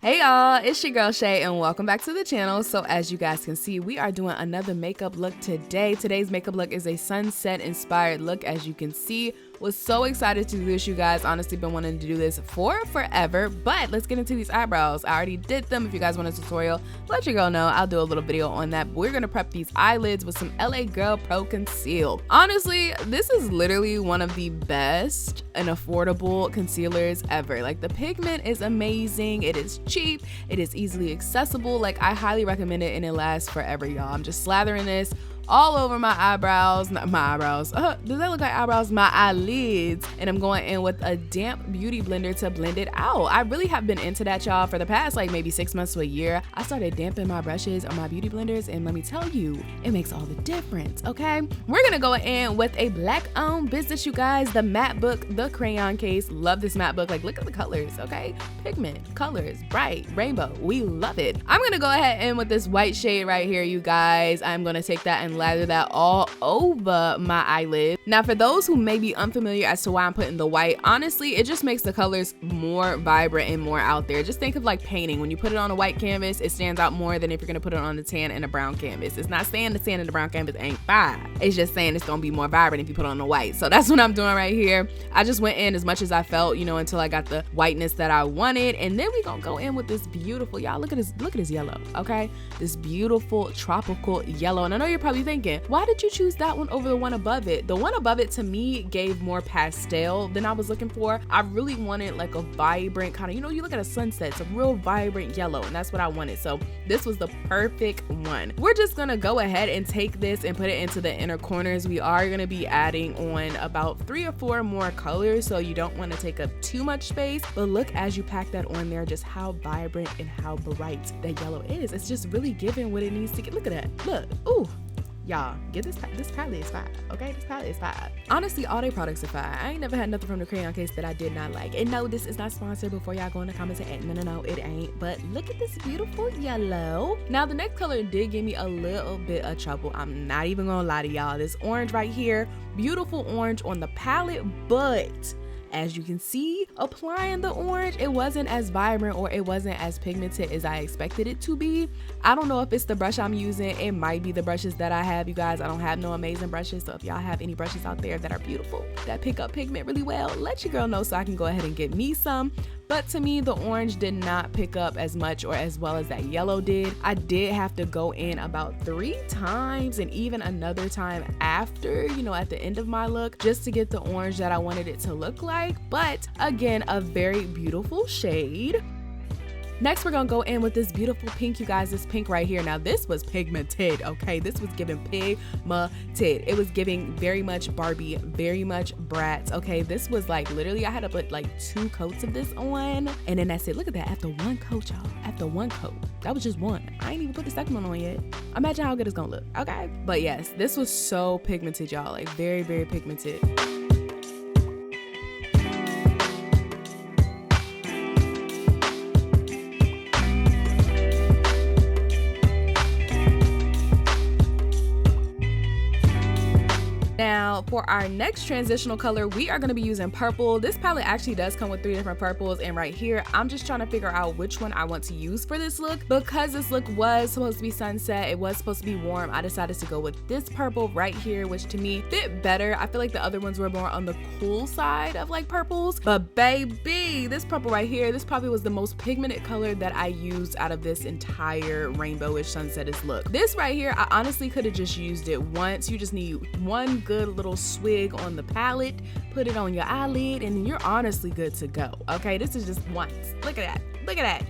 Hey y'all, it's your girl Shay and welcome back to the channel. So as you guys can see, we are doing another makeup look today. Today's makeup look is a sunset inspired look. As you can see, was so excited to do this, you guys. Honestly been wanting to do this for forever, but let's get into these eyebrows. I already did them. If you guys want a tutorial, let your girl know. I'll do a little video on that. But we're gonna prep these eyelids with some LA Girl Pro Conceal. Honestly, this is literally one of the best and affordable concealers ever. Like, the pigment is amazing, it is cheap, it is easily accessible. Like, I highly recommend it and it lasts forever, y'all. I'm just slathering this all over my eyebrows, not my eyebrows, does that look like eyebrows? My eyelids. And I'm going in with a damp beauty blender to blend it out. I really have been into that, y'all, for the past like maybe 6 months to a year. I started damping my brushes on my beauty blenders, and let me tell you, it makes all the difference, okay? We're gonna go in with a black owned business, you guys, the matte book, the crayon case. Love this matte book. Like, look at the colors, okay? Pigment, colors, bright, rainbow, we love it. I'm gonna go ahead and with this white shade right here, you guys, I'm gonna take that and lather that all over my eyelid. Now, for those who may be unfamiliar as to why I'm putting the white, honestly, it just makes the colors more vibrant and more out there. Just think of like painting. When you put it on a white canvas, it stands out more than if you're gonna put it on the tan and a brown canvas. It's not saying the tan and the brown canvas ain't fine. It's just saying it's gonna be more vibrant if you put it on the white. So that's what I'm doing right here. I just went in as much as I felt, you know, until I got the whiteness that I wanted. And then we gonna go in with this beautiful, y'all, look at this yellow, okay? This beautiful tropical yellow. And I know you're probably thinking, why did you choose that one over the one above it? The one above it to me gave more pastel than I was looking for. I really wanted like a vibrant kind of, you know, you look at a sunset, it's a real vibrant yellow, and that's what I wanted. So this was the perfect one. We're just gonna go ahead and take this and put it into the inner corners. We are gonna be adding on about 3 or 4 more colors, so you don't want to take up too much space. But look, as you pack that on there, just how vibrant and how bright that yellow is. It's just really giving what it needs to get. Look at that. Look. Ooh. Y'all, get this palette is fire, okay? This palette is fire. Honestly, all their products are fire. I ain't never had nothing from the crayon case that I did not like. And no, this is not sponsored before y'all go in the comments and no, it ain't. But look at this beautiful yellow. Now, the next color did give me a little bit of trouble. I'm not even gonna lie to y'all. This orange right here, beautiful orange on the palette, but as you can see, applying the orange, it wasn't as vibrant or it wasn't as pigmented as I expected it to be. I don't know if it's the brush I'm using. It might be the brushes that I have, you guys. I don't have no amazing brushes, so if y'all have any brushes out there that are beautiful, that pick up pigment really well, let your girl know so I can go ahead and get me some. But to me, the orange did not pick up as much or as well as that yellow did. I did have to go in about 3 times and even another time after, you know, at the end of my look, just to get the orange that I wanted it to look like. But again, a very beautiful shade. Next, we're gonna go in with this beautiful pink, you guys. This pink right here. Now, this was pigmented, okay? This was giving pigmented. It was giving very much Barbie, very much Bratz, okay? This was like, literally, I had to put like 2 coats of this on, and then that's it. Look at that, after 1 coat, y'all. After 1 coat. That was just 1. I ain't even put the second one on yet. Imagine how good it's gonna look, okay? But yes, this was so pigmented, y'all. Like, very, very pigmented. Now, for our next transitional color, we are going to be using purple. This palette actually does come with 3 different purples, and right here, I'm just trying to figure out which one I want to use for this look. Because this look was supposed to be sunset, it was supposed to be warm, I decided to go with this purple right here, which to me fit better. I feel like the other ones were more on the cool side of like purples, but baby, this purple right here, this probably was the most pigmented color that I used out of this entire rainbowish sunsetish look. This right here, I honestly could have just used it once. You just need one good little swig on the palette, put it on your eyelid, and you're honestly good to go, okay? This is just once. Look at that. Look at that.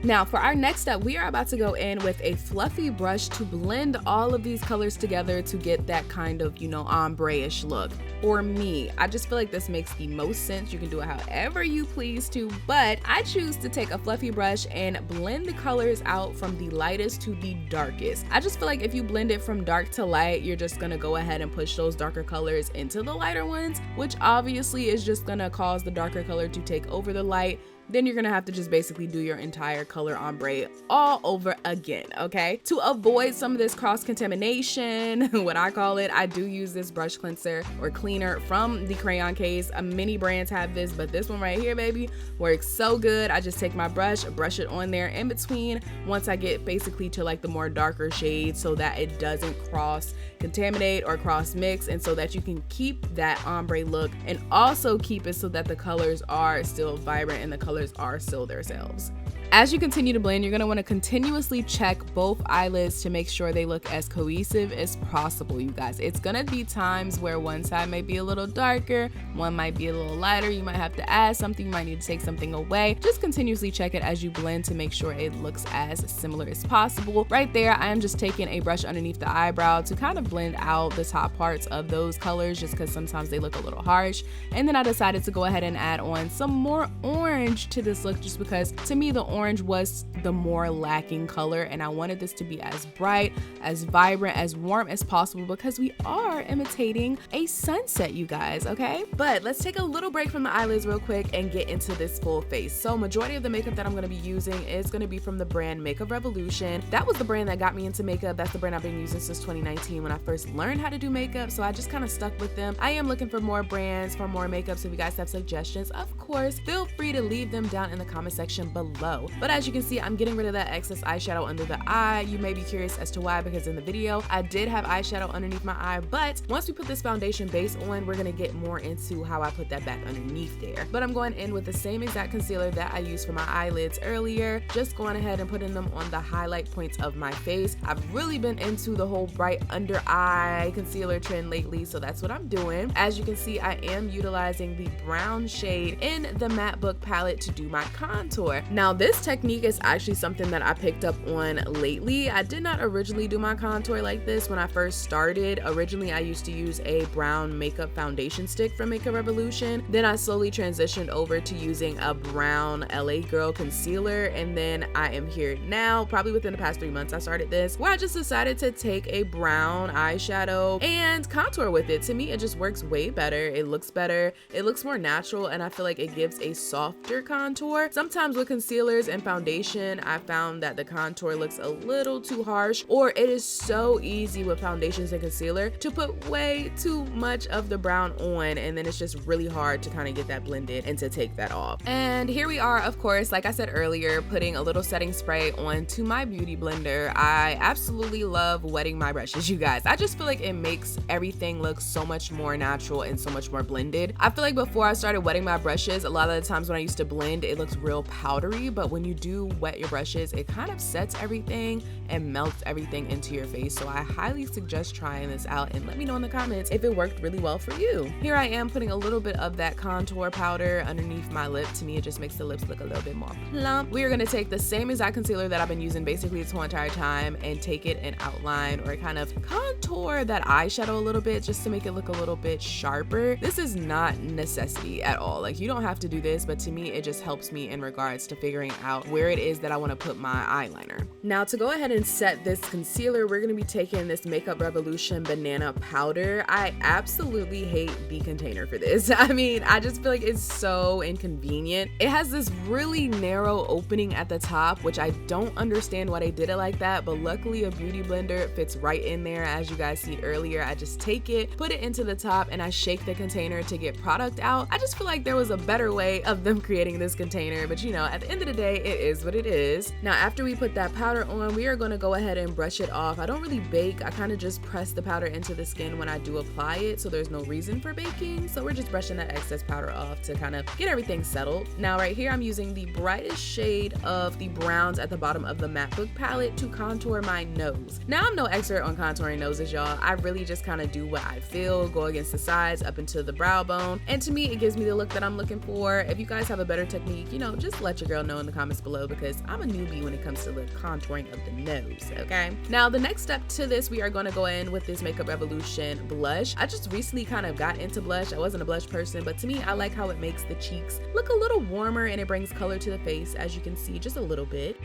Now, for our next step, we are about to go in with a fluffy brush to blend all of these colors together to get that kind of, you know, ombre-ish look. For me, I just feel like this makes the most sense. You can do it however you please to, but I choose to take a fluffy brush and blend the colors out from the lightest to the darkest. I just feel like if you blend it from dark to light, you're just gonna go ahead and push those darker colors into the lighter ones, which obviously is just gonna cause the darker color to take over the light, then you're gonna have to just basically do your entire color ombre all over again, okay? To avoid some of this cross-contamination, what I call it, I do use this brush cleanser or cleaner from the crayon case. Many brands have this, but this one right here, baby, works so good. I just take my brush it on there in between once I get basically to like the more darker shades so that it doesn't cross contaminate or cross mix, and so that you can keep that ombre look and also keep it so that the colors are still vibrant and the colors are still themselves. As you continue to blend, you're going to want to continuously check both eyelids to make sure they look as cohesive as possible, you guys. It's going to be times where one side might be a little darker, one might be a little lighter. You might have to add something, you might need to take something away. Just continuously check it as you blend to make sure it looks as similar as possible. Right there, I am just taking a brush underneath the eyebrow to kind of blend out the top parts of those colors, just because sometimes they look a little harsh. And then I decided to go ahead and add on some more orange to this look, just because to me the orange was the more lacking color, and I wanted this to be as bright, as vibrant, as warm as possible, because we are imitating a sunset, you guys, okay? But let's take a little break from the eyelids real quick and get into this full face. So majority of the makeup that I'm going to be using is going to be from the brand Makeup Revolution. That was the brand that got me into makeup. That's the brand I've been using since 2019 when I first learned how to do makeup, so I just kind of stuck with them. I am looking for more brands, for more makeup, so if you guys have suggestions, of course, feel free to leave them down in the comment section below. But as you can see, I'm getting rid of that excess eyeshadow under the eye. You may be curious as to why, because in the video, I did have eyeshadow underneath my eye, but once we put this foundation base on, we're gonna get more into how I put that back underneath there. But I'm going in with the same exact concealer that I used for my eyelids earlier, just going ahead and putting them on the highlight points of my face. I've really been into the whole bright under eye concealer trend lately, so that's what I'm doing. As you can see, I am utilizing the brown shade in the matte book palette to do my contour. Now, this technique is actually something that I picked up on lately. I did not originally do my contour like this when I first started. Originally, I used to use a brown makeup foundation stick from Makeup Revolution. Then I slowly transitioned over to using a brown LA Girl concealer, and then I am here now, probably within the past 3 months I started this, where I just decided to take a brown eyeshadow and contour with it. To me, it just works way better. It looks better, it looks more natural, and I feel like it gives a softer contour. Sometimes with concealers and foundation, I found that the contour looks a little too harsh, or it is so easy with foundations and concealer to put way too much of the brown on, and then it's just really hard to kind of get that blended and to take that off. And here we are, of course, like I said earlier, putting a little setting spray onto my beauty blender. I absolutely love wetting my brushes, you guys. I just feel like it makes everything look so much more natural and so much more blended. I feel like before I started wetting my brushes, a lot of the times when I used to blend, it looks real powdery, but when you do wet your brushes, it kind of sets everything and melts everything into your face. So I highly suggest trying this out, and let me know in the comments if it worked really well for you. Here I am putting a little bit of that contour powder underneath my lip. To me, it just makes the lips look a little bit more plump. We are going to take the same exact concealer that I've been using basically this whole entire time and take it and outline or kind of contour that eyeshadow a little bit, just to make it look a little bit sharper. This is not necessity at all. Like, you don't have to do this, but to me, it just helps me in regards to figuring out where it is that I want to put my eyeliner. Now, to go ahead and set this concealer, we're going to be taking this Makeup Revolution banana powder. I absolutely hate the container for this. I mean, I just feel like it's so inconvenient. It has this really narrow opening at the top, which I don't understand why they did it like that, but luckily a beauty blender fits right in there. As you guys see earlier, I just take it, put it into the top, and I shake the container to get product out. I just feel like there was a better way of them creating this container, but you know, at the end of the day, it is what it is. Now, after we put that powder on, we are going to go ahead and brush it off. I don't really bake. I kind of just press the powder into the skin when I do apply it, so there's no reason for baking. So we're just brushing that excess powder off to kind of get everything settled. Now, right here, I'm using the brightest shade of the browns at the bottom of the matte book palette to contour my nose. Now, I'm no expert on contouring noses, y'all. I really just kind of do what I feel, go against the sides up into the brow bone, and to me, it gives me the look that I'm looking for. If you guys have a better technique, you know, just let your girl know in the comments below, because I'm a newbie when it comes to the contouring of the nose, okay? Now, the next step to this, we are going to go in with this Makeup Revolution blush. I just recently kind of got into blush. I wasn't a blush person, but to me, I like how it makes the cheeks look a little warmer and it brings color to the face, as you can see, just a little bit.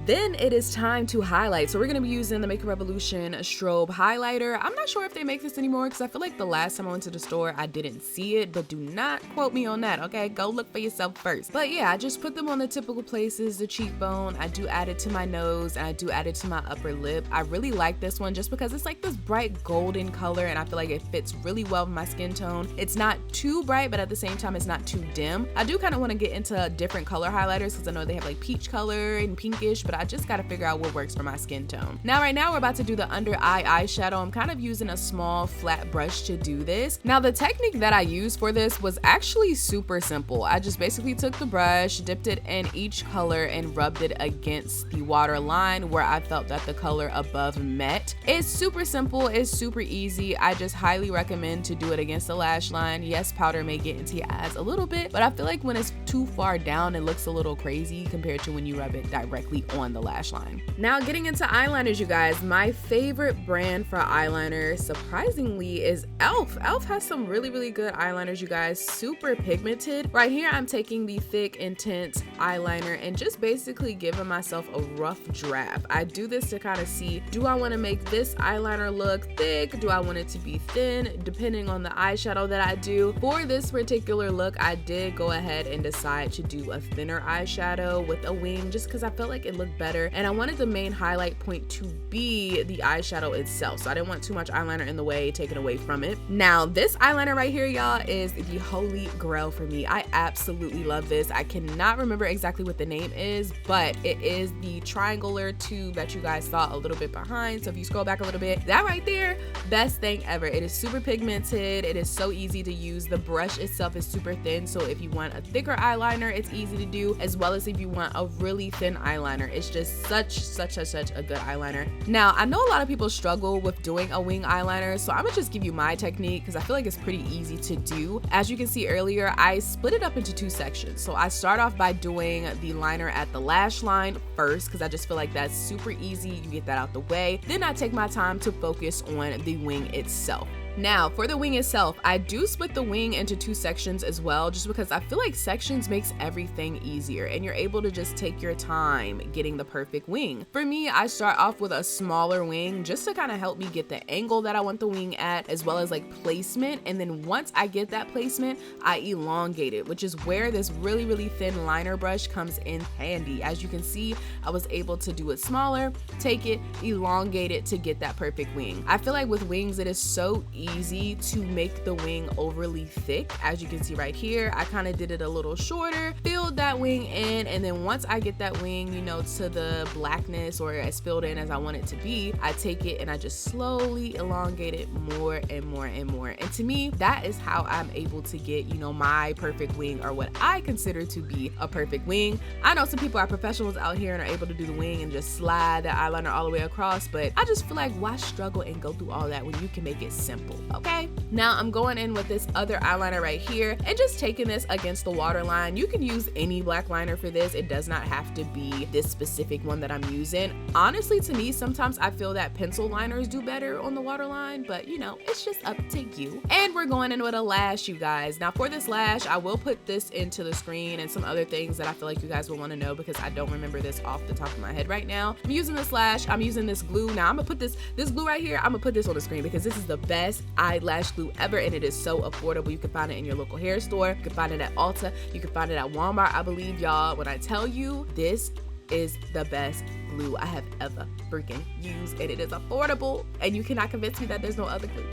Then it is time to highlight. So we're gonna be using the Makeup Revolution strobe highlighter. I'm not sure if they make this anymore because I feel like the last time I went to the store I didn't see it, but do not quote me on that, okay? Go look for yourself first. But yeah, I just put them on the typical places, the cheekbone. I do add it to my nose and I do add it to my upper lip. I really like this one just because it's like this bright golden color and I feel like it fits really well with my skin tone. It's not too bright, but at the same time it's not too dim. I do kind of want to get into different color highlighters because I know they have like peach color and pinkish, but I just got to figure out what works for my skin tone. Now right now we're about to do the under eye eyeshadow. I'm kind of using a small flat brush to do this. Now the technique that I used for this was actually super simple. I just basically took the brush, dipped it in each color and rubbed it against the water line where I felt that the color above met. It's super simple, it's super easy. I just highly recommend to do it against the lash line. Yes, powder may get into your eyes a little bit, but I feel like when it's too far down it looks a little crazy compared to when you rub it directly on the lash line. Now getting into eyeliners, you guys, my favorite brand for eyeliner surprisingly is e.l.f. e.l.f. has some really good eyeliners, you guys, super pigmented. Right here I'm taking the thick intense eyeliner and just basically giving myself a rough draft. I do this to kind of see, do I want to make this eyeliner look thick? Do I want it to be thin? Depending on the eyeshadow that I do. For this particular look, I did go ahead and decide to do a thinner eyeshadow with a wing just because I felt like it looked better and I wanted the main highlight point to be the eyeshadow itself, so I didn't want too much eyeliner in the way taken away from it. Now this eyeliner right here, y'all, is the holy grail for me. I absolutely love this. I cannot remember exactly what the name is, but it is the triangular tube that you guys saw a little bit behind. So if you scroll back a little bit, that right there, best thing ever. It is super pigmented, it is so easy to use. The brush itself is super thin, so if you want a thicker eyeliner it's easy to do, as well as if you want a really thin eyeliner. It's just such a good eyeliner. Now I know a lot of people struggle with doing a wing eyeliner, so I'm gonna just give you my technique because I feel like it's pretty easy to do. As you can see earlier, I split it up into two sections. So I start off by doing the liner at the lash line first because I just feel like that's super easy. You get that out the way. Then I take my time to focus on the wing itself. Now for the wing itself, I do split the wing into two sections as well, just because I feel like sections makes everything easier and you're able to just take your time getting the perfect wing. For me, I start off with a smaller wing just to kind of help me get the angle that I want the wing at, as well as like placement. And then once I get that placement, I elongate it, which is where this really thin liner brush comes in handy. As you can see, I was able to do it smaller, take it, elongate it to get that perfect wing. I feel like with wings, it is so easy to make the wing overly thick. As you can see right here, I kind of did it a little shorter, filled that wing in, and then once I get that wing, you know, to the blackness or as filled in as I want it to be, I take it and I just slowly elongate it more and more and more. And to me, that is how I'm able to get, you know, my perfect wing, or what I consider to be a perfect wing. I know some people are professionals out here and are able to do the wing and just slide the eyeliner all the way across, but I just feel like why struggle and go through all that when you can make it simple? Okay, now I'm going in with this other eyeliner right here and just taking this against the waterline. You can use any black liner for this. It does not have to be this specific one that I'm using. Honestly, to me, sometimes I feel that pencil liners do better on the waterline, but you know, it's just up to you. And we're going in with a lash, you guys. Now for this lash, I will put this into the screen and some other things that I feel like you guys will want to know because I don't remember this off the top of my head right now. I'm using this lash, I'm using this glue. Now I'm gonna put this glue right here, I'm gonna put this on the screen because this is the best eyelash glue ever and it is so affordable. You can find it in your local hair store, you can find it at Ulta, you can find it at Walmart. I believe, y'all, when I tell you this is the best glue I have ever freaking used, and it is affordable, and you cannot convince me that there's no other glue.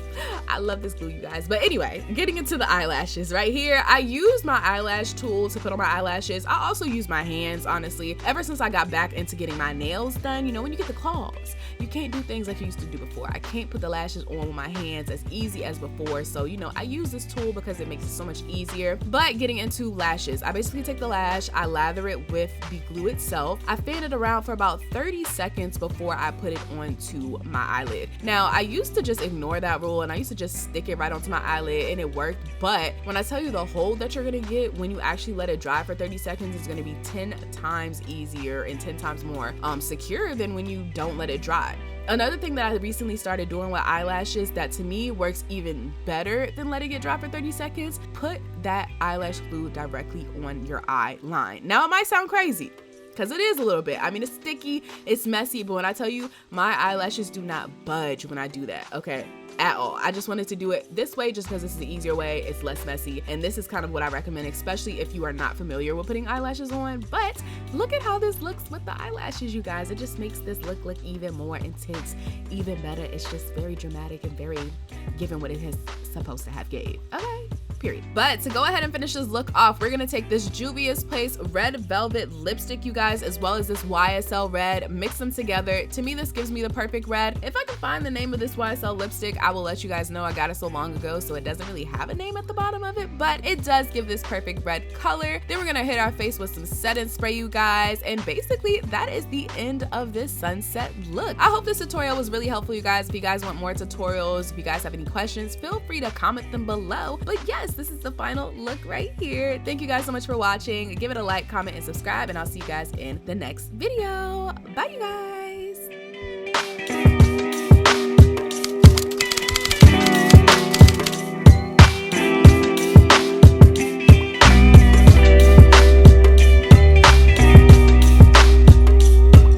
I love this glue, you guys. But anyway, getting into the eyelashes right here, I use my eyelash tool to put on my eyelashes. I also use my hands, honestly. Ever since I got back into getting my nails done, you know, when you get the claws, you can't do things like you used to do before. I can't put the lashes on with my hands as easy as before, so you know, I use this tool because it makes it so much easier. But getting into lashes, I basically take the lash, I lather it with the glue itself, I fan it around for about 30 seconds before I put it onto my eyelid. Now, I used to just ignore that rule and I used to just stick it right onto my eyelid and it worked, but when I tell you the hold that you're gonna get when you actually let it dry for 30 seconds is gonna be 10 times easier and 10 times more secure than when you don't let it dry. Another thing that I recently started doing with eyelashes that to me works even better than letting it dry for 30 seconds, put that eyelash glue directly on your eye line. Now it might sound crazy, because it is a little bit. I mean, it's sticky, it's messy, but when I tell you, my eyelashes do not budge when I do that, okay? At all. I just wanted to do it this way just because this is the easier way, it's less messy, and this is kind of what I recommend, especially if you are not familiar with putting eyelashes on. But look at how this looks with the eyelashes, you guys. It just makes this look even more intense, even better. It's just very dramatic and very given what it is supposed to have gave. Okay? Period. But to go ahead and finish this look off, we're gonna take this Juvia's Place Red Velvet lipstick, you guys, as well as this YSL red, mix them together. To me, this gives me the perfect red. If I can find the name of this YSL lipstick, I will let you guys know. I got it so long ago, so it doesn't really have a name at the bottom of it, but it does give this perfect red color. Then we're gonna hit our face with some setting spray, you guys, and basically that is the end of this sunset look. I hope this tutorial was really helpful, you guys. If you guys want more tutorials, if you guys have any questions, feel free to comment them below. But yes, this is the final look right here. Thank you guys so much for watching. Give it a like, comment, and subscribe, and I'll see you guys in the next video. Bye, you guys.